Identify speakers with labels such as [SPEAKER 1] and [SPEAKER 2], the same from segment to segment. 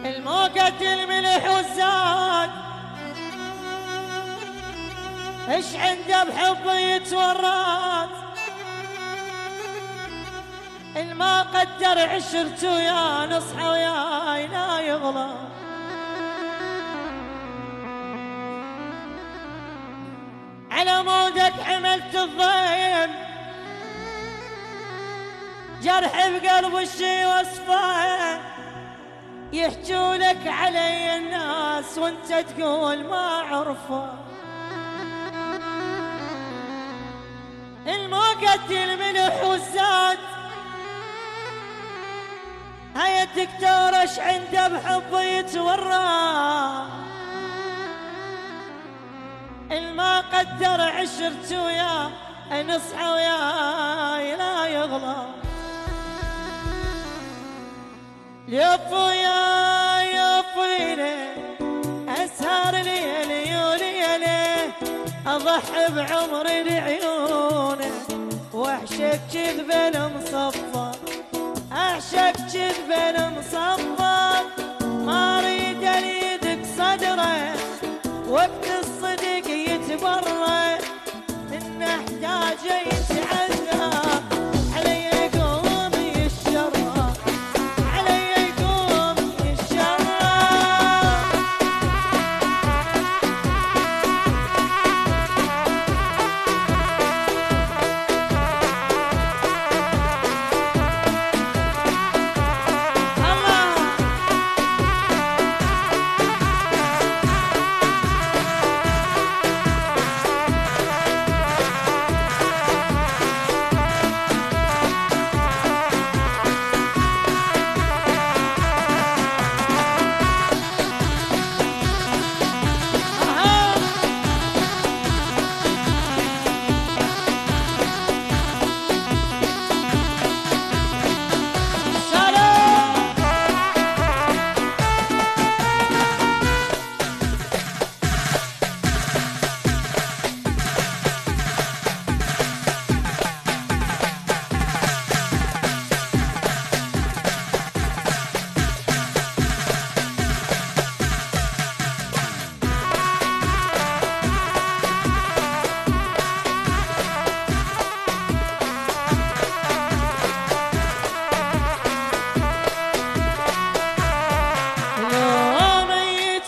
[SPEAKER 1] الموقت الملح والزاد ايش عنده بحبه يتورط، الما قدر عشرته يا نصحى ويا لا يغلط. على مودك حملت الضيم جرح بقلب الشي وصفه، يحجولك علي الناس وانت تقول ما عرفه. الموقت الملح والزاد هيا الدكتور اش عنده بحبه يتورى، الما قدر عشرته ويا نصحى ويا لا يغلط. يفو يا فيلي اسهر ليلي وليلي، اضحي بعمري لعيونه واحشك كذب المصفى، اعشق كذب المصفى. ما اريد اريدك صدره وقت الصدق يتبرى، من احتاجه يتعذى علي يقوم يشرى، علي يقوم يشرى.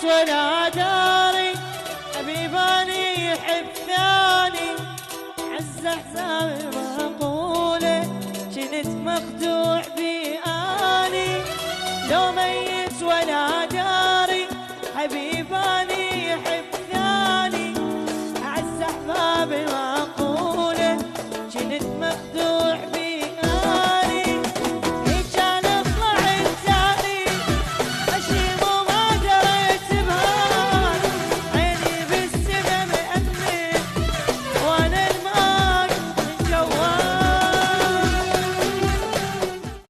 [SPEAKER 1] ولا داري حبيباني يحب ثاني، عز حسابي معقوله كنت مخدوع بآني. لو ميت ولا داري حبيبي